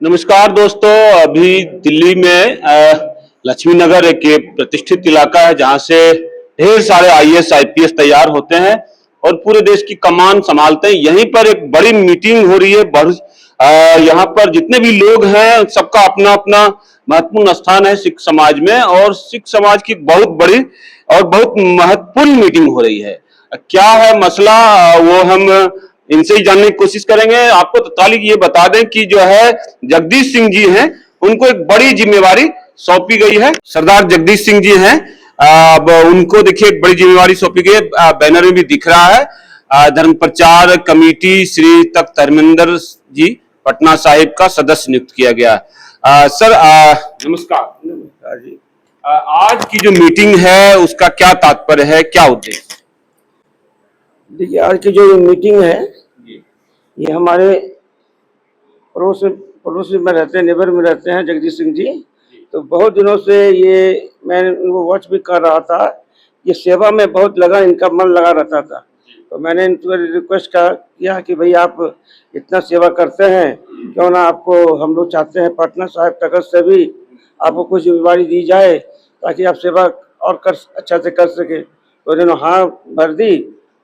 नमस्कार दोस्तों। अभी दिल्ली में लक्ष्मी नगर एक प्रतिष्ठित इलाका है जहां से ढेर सारे आईएएस आईपीएस तैयार होते हैं और पूरे देश की कमान संभालते हैं। यहीं पर एक बड़ी मीटिंग हो रही है। यहाँ पर जितने भी लोग हैं सबका अपना अपना महत्वपूर्ण स्थान है सिख समाज में, और सिख समाज की बहुत बड़ी और बहुत महत्वपूर्ण मीटिंग हो रही है। क्या है मसला, वो हम इनसे ही जानने की कोशिश करेंगे। आपको तत्कालिक ये बता दें कि जो है जगदीश सिंह जी हैं, उनको एक बड़ी जिम्मेवारी सौंपी गई है। सरदार जगदीश सिंह जी हैं, अब उनको देखिए एक बड़ी जिम्मेवारी सौंपी गई है। बैनर में भी दिख रहा है। धर्म प्रचार कमेटी श्री तख्त हरमिंदर जी पटना साहिब का सदस्य नियुक्त किया गया। सर नमस्कार। नमस्कार जी। आज की जो मीटिंग है उसका क्या तात्पर्य है, क्या उद्देश्य? देखिए, आज की जो मीटिंग है ये हमारे पड़ोस में रहते हैं, नेबर में रहते हैं जगदीश सिंह जी। तो बहुत दिनों से ये मैं इनको वॉच भी कर रहा था। ये सेवा में बहुत लगा, इनका मन लगा रहता था। तो मैंने इनको रिक्वेस्ट किया कि भाई आप इतना सेवा करते हैं, क्यों ना आपको हम लोग चाहते हैं पटना साहिब तखत से भी आपको कुछ जिम्मेवारी दी जाए ताकि आप सेवा और अच्छा से कर सके। तो उन्होंने हाँ भर दी।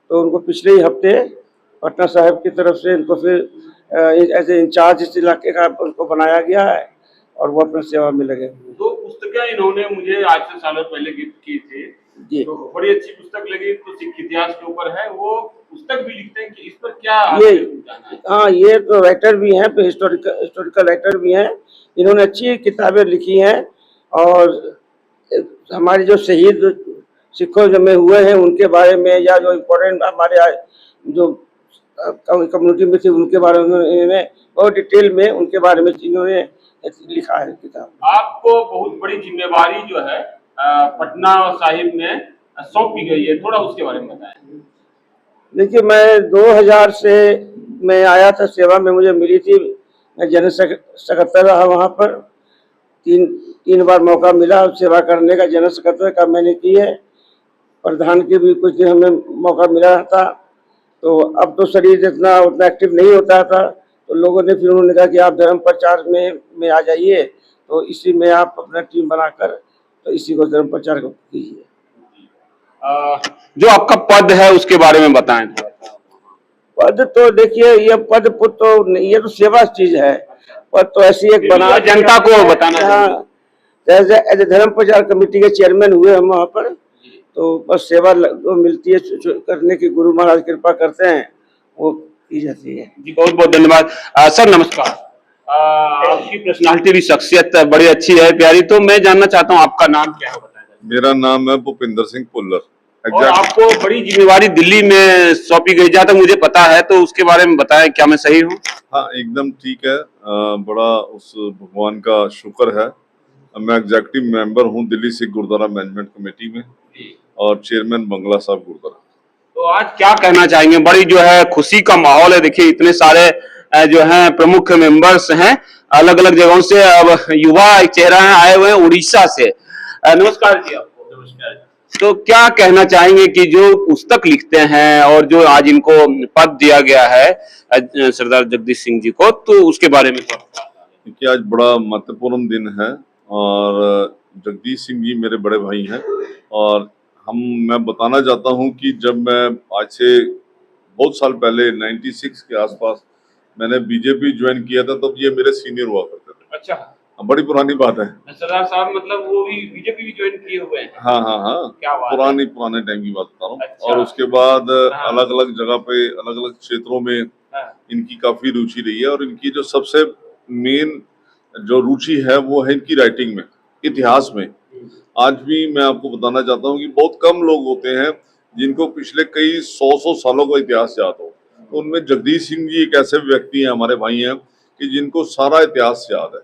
तो उनको पिछले ही हफ्ते पटना साहिब की तरफ से इनको फिर एज ए इंचार्ज इस इलाके का उनको बनाया गया है और वो अपनी सेवा में लगे। दो पुस्तकें इन्होंने मुझे आज से सालों पहले गिफ्ट की थी जी। तो बड़ी अच्छी पुस्तक लगी। तो सिख इतिहास के ऊपर है, वो पुस्तक भी लिखते हैं कि इस पर क्या ये जानना है? हाँ, ये तो राइटर भी हैं, हिस्टोरिकल राइटर भी हैं। इन्होंने अच्छी किताबें लिखी हैं और हमारे जो शहीद सिखों में हुए हैं उनके बारे में, या जो इम्पोर्टेंट हमारे जो कम्युनिटी में थे उनके बारे में इन्होंने बहुत डिटेल में उनके बारे में इन्होंने लिखा है किताब। आपको बहुत बड़ी जिम्मेवारी जो है पटना साहिब में सौंपी गई है, थोड़ा उसके बारे में बताएं। देखिए, मैं 2000 से मैं आया था सेवा में, मुझे मिली थी। मैं जनरल सेक्रेटरी रहा वहाँ पर। तीन बार मौका मिला सेवा करने का, जनरल सेक्रेटरी का मैंने की है। प्रधान के भी कुछ दिन हमें मौका मिला था। तो अब तो शरीर उतना एक्टिव नहीं होता था, तो लोगों ने फिर उन्होंने कहा कि आप धर्म प्रचार में आ जाइए। तो इसी में आप अपना टीम बनाकर तो इसी को धर्म प्रचार कीजिए। जो आपका पद है उसके बारे में बताएं। पद तो देखिए, ये पद तो नहीं, ये तो सेवा चीज है। पद तो ऐसी एक बना जनता को बताना। हाँ, एज ए धर्म प्रचार कमेटी के चेयरमैन हुए हम वहाँ पर। तो बस सेवा जो मिलती है करने की, गुरु महाराज कृपा करते हैं, वो की जाती है। जी बहुत बहुत धन्यवाद। सर नमस्कार। आपकी पर्सनालिटी भी, शख्सियत बड़ी अच्छी है, प्यारी। तो मैं जानना चाहता हूँ आपका नाम क्या है, बताएं। मेरा नाम है भूपिंदर सिंह पुल्लर। और आपको बड़ी जिम्मेवारी दिल्ली में सौंपी गई, जहाँ तक मुझे पता है, तो उसके बारे में बताएं, क्या मैं सही हूँ? हाँ, एकदम ठीक है। बड़ा उस भगवान का शुक्र है। मैं एग्जीक्यूटिव मेंबर हूँ दिल्ली सिख गुरुद्वारा मैनेजमेंट कमेटी में और चेयरमैन बंगला साहब गुरुद्वारा। तो आज क्या कहना चाहेंगे? बड़ी जो है खुशी का माहौल है। देखिए इतने सारे जो हैं प्रमुख मेंबर्स हैं अलग अलग जगहों से। अब युवा एक चेहरा है, आए हुए हैं उड़ीसा से। नमस्कार जी आपको। नमस्कार। तो क्या कहना चाहेंगे कि जो पुस्तक लिखते हैं और जो आज इनको पद दिया गया है सरदार जगदीश सिंह जी को, तो उसके बारे में क्योंकि आज बड़ा महत्वपूर्ण दिन है और जगदीश सिंह जी मेरे बड़े भाई हैं। और मैं बताना चाहता हूं कि जब मैं आज से बहुत साल पहले 96 के आसपास मैंने बीजेपी ज्वाइन किया था, तब ये मेरे सीनियर हुआ करते थे। अच्छा, बड़ी पुरानी बात है। सरदार साहब मतलब वो भी बीजेपी भी ज्वाइन किए हुए हैं? हाँ हाँ हाँ, क्या बात पुराने टाइम की बात बता रहा हूँ। अच्छा। और उसके बाद हाँ। अलग अलग जगह पे, अलग अलग क्षेत्रों में इनकी काफी रुचि रही है। और इनकी जो सबसे मेन जो रुचि है वो है इनकी राइटिंग में, इतिहास में। आज भी मैं आपको बताना चाहता हूँ कि बहुत कम लोग होते हैं जिनको पिछले कई सौ सालों का इतिहास याद हो। तो उनमें जगदीश सिंह जी एक ऐसे व्यक्ति हैं, हमारे भाई हैं, कि जिनको सारा इतिहास याद है।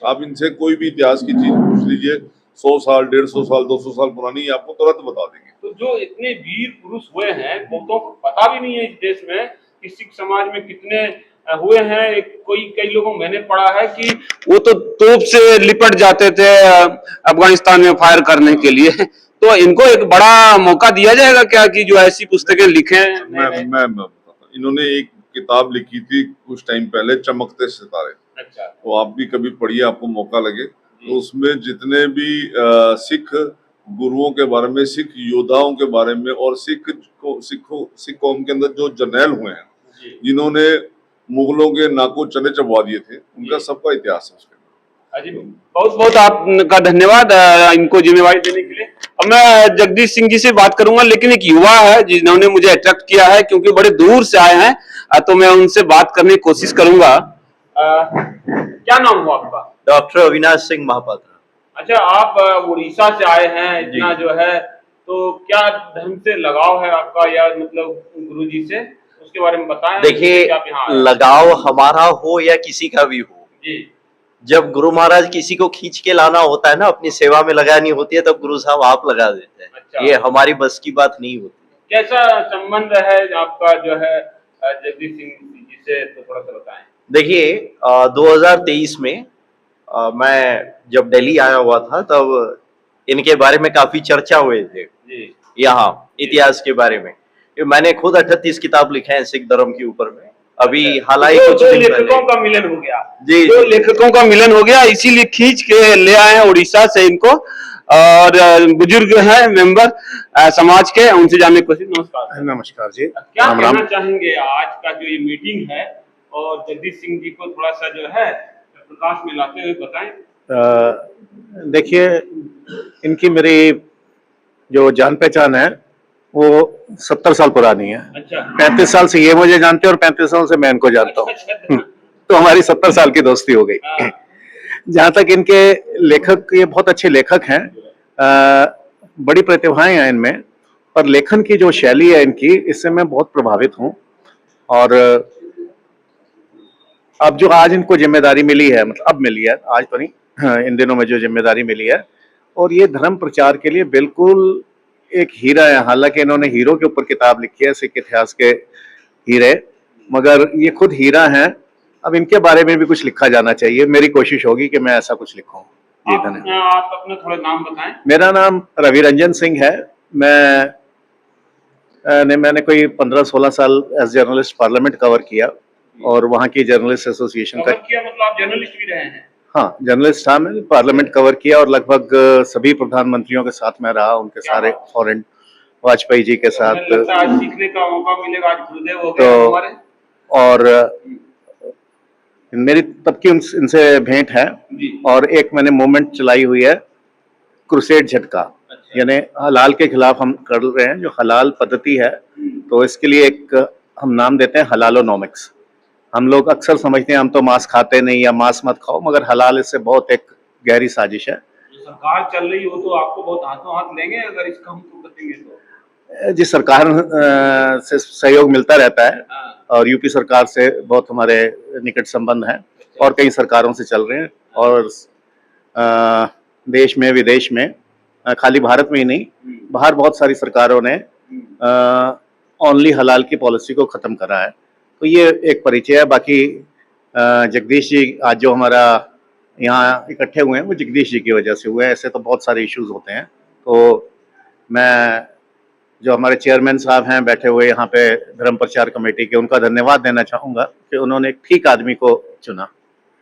आप इनसे कोई भी इतिहास की चीज पूछ लीजिए, 100 साल, 150 साल, 200 साल पुरानी, आपको तुरंत बता देंगे। तो जो इतने वीर पुरुष हुए हैं, बहुतों को पता भी नहीं है इस देश में कि सिख समाज में कितने हुए हैं। कई लोगों मैंने पढ़ा है कि वो तो तोप से लिपट जाते थे अफगानिस्तान में फायर करने के लिए। तो इनको एक बड़ा मौका दिया जाएगा क्या कि जो ऐसी पुस्तकें लिखें? मैं बताता हूं। इन्होंने एक किताब लिखी थी कुछ टाइम पहले, चमकते सितारे। अच्छा। तो आप भी कभी पढ़िए, आपको मौका लगे तो उसमें जितने भी सिख गुरुओं के बारे में, सिख योद्धाओं के बारे में और सिख कौम के अंदर जो जर्नैल हुए हैं, जिन्होंने मुगलों के नाको चने चबवा दिए थे, उनका सबका इतिहास है उसके अजी बहुत बहुत आपका धन्यवाद इनको जिम्मेवारी देने के लिए। अब मैं जगदीश सिंह जी से बात करूंगा, लेकिन एक युवा है जिन्होंने मुझे अट्रैक्ट किया है क्योंकि बड़े दूर से आए हैं, तो मैं उनसे बात करने की कोशिश करूंगा। क्या नाम हुआ आपका? डॉक्टर अविनाश सिंह महापात्र। अच्छा, आप उड़ीसा से आए हैं, इतना जो है, तो क्या धर्म से लगाव है आपका, या मतलब गुरुजी से, उसके बारे में बताएं। देखिए, लगाव हमारा हो या किसी का भी हो जी, जब गुरु महाराज किसी को खींच के लाना होता है ना, अपनी सेवा में लगानी होती है, तब गुरु साहब आप लगा देते हैं। अच्छा। ये हमारी बस की बात नहीं होती। कैसा संबंध है आपका जो है जगदीश सिंह जी से, तो थोड़ा सा बताएं। देखिए, 2023 में मैं जब दिल्ली आया हुआ था, तब इनके बारे में काफी चर्चा हुए थे यहाँ इतिहास के बारे में। मैंने खुद 38 किताब लिखे हैं सिख धर्म के ऊपर में। अभी हालांकि कुछ दिन लेखकों का मिलन हो गया जी, दो लेखकों का मिलन हो गया, इसीलिए खींच के ले आए हैं उड़ीसा से इनको। और बुजुर्ग हैं मेंबर समाज के, उनसे जानने की कोशिश। नमस्कार। नमस्कार जी। क्या कहना चाहेंगे आज का जो ये मीटिंग है, और जगदीश सिंह जी को थोड़ा सा जो है प्रकाश में लाते हुए बताएं। देखिए, इनकी मेरी जो जान पहचान है वो 70 साल पुरानी है। अच्छा। 35 साल से ये मुझे जानते हैं और 35 साल से मैं इनको जानता हूँ। तो हमारी 70 साल की दोस्ती हो गई। जहाँ तक इनके लेखक, ये बहुत अच्छे लेखक हैं, बड़ी प्रतिभाएं हैं इनमें, पर लेखन की जो शैली है इनकी, इससे मैं बहुत प्रभावित हूँ। और अब जो आज इनको जिम्मेदारी मिली है, मतलब अब मिली है, आज तो नहीं, इन दिनों में जो जिम्मेदारी मिली है, और ये धर्म प्रचार के लिए बिल्कुल एक हीरा है। हालांकि इन्होंने हीरो के ऊपर किताब लिखी है, सिख इतिहास के हीरे, मगर ये खुद हीरा हैं। अब इनके बारे में भी कुछ लिखा जाना चाहिए। मेरी कोशिश होगी कि मैं ऐसा कुछ लिखूं। जी धन्यवाद। आप अपना थोड़ा नाम बताएं। मेरा नाम रवि रंजन सिंह है। मैंने कोई 15-16 साल एज जर्नलिस्ट पार्लियामेंट कवर किया, और वहाँ की जर्नलिस्ट एसोसिएशन का किया। मतलब आप जर्नलिस्ट भी रहे हैं? हाँ, जर्नलिस्ट था। मैंने पार्लियामेंट कवर किया और लगभग सभी प्रधानमंत्रियों के साथ मैं रहा, उनके सारे फॉरेन, वाजपेयी जी के साथ। सीखने का मौका मिलेगा, आज गुरुदेव हो गए हमारे। और मेरी तब की इनसे भेंट है। और एक मैंने मूवमेंट चलाई हुई है, क्रूसेड झटका। अच्छा। यानी हलाल के खिलाफ हम कर रहे हैं, जो हलाल पद्धति है, तो इसके लिए एक हम नाम देते हैं हलालोनॉमिक्स। हम लोग अक्सर समझते हैं हम तो मांस खाते नहीं, या मांस मत खाओ, मगर हलाल इससे बहुत एक गहरी साजिश है। सरकार चल रही हो तो आपको बहुत हाथों हाथ लेंगे अगर इसका हमको करेंगे तो। जी, सरकार से सहयोग मिलता रहता है, और यूपी सरकार से बहुत हमारे निकट संबंध हैं, और कई सरकारों से चल रहे हैं। और देश में, विदेश में, खाली भारत में ही नहीं, बाहर बहुत सारी सरकारों ने ओनली हलाल की पॉलिसी को खत्म करा है। तो ये एक परिचय है। बाकी जगदीश जी आज जो हमारा यहाँ इकट्ठे हुए हैं, वो जगदीश जी की वजह से हुए हैं। ऐसे तो बहुत सारे इश्यूज होते हैं। तो मैं, जो हमारे चेयरमैन साहब हैं बैठे हुए यहाँ पे धर्म प्रचार कमेटी के, उनका धन्यवाद देना चाहूँगा कि उन्होंने एक ठीक आदमी को चुना।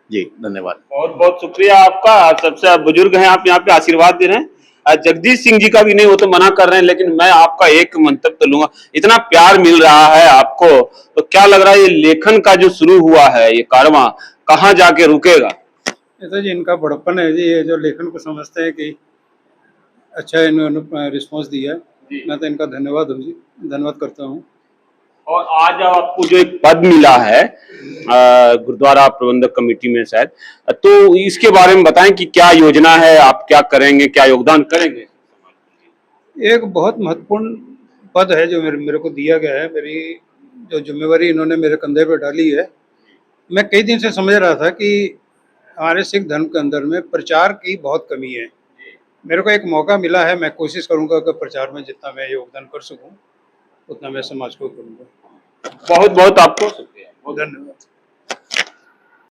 जी धन्यवाद। बहुत बहुत शुक्रिया आपका। सबसे बुजुर्ग हैं आप, यहाँ पे आशीर्वाद दे रहे हैं। जगदीश सिंह जी का भी नहीं, वो तो मना कर रहे हैं, लेकिन मैं आपका एक मंतव्य तो लूंगा। इतना प्यार मिल रहा है आपको, तो क्या लग रहा है ये लेखन का जो शुरू हुआ है ये कारवां कहाँ जाके रुकेगा? ये तो जी इनका बड़प्पन है जी, ये जो लेखन को समझते हैं कि अच्छा इन्होंने रिस्पॉन्स दिया है। मैं तो इनका धन्यवाद करता हूँ। और आज आपको जो एक पद मिला है गुरुद्वारा प्रबंधक कमेटी में शायद, तो इसके बारे में बताएं कि क्या योजना है, आप क्या करेंगे, क्या योगदान करेंगे? एक बहुत महत्वपूर्ण पद है जो मेरे को दिया गया है। मेरी जो जिम्मेवारी इन्होंने मेरे कंधे पर डाली है। मैं कई दिन से समझ रहा था कि हमारे सिख धर्म के अंदर में प्रचार की बहुत कमी है। मेरे को एक मौका मिला है, मैं कोशिश करूंगा कि प्रचार में जितना मैं योगदान कर सकूं उतना मैं समाज को करूंगा। बहुत बहुत आपको शुक्रिया, धन्यवाद।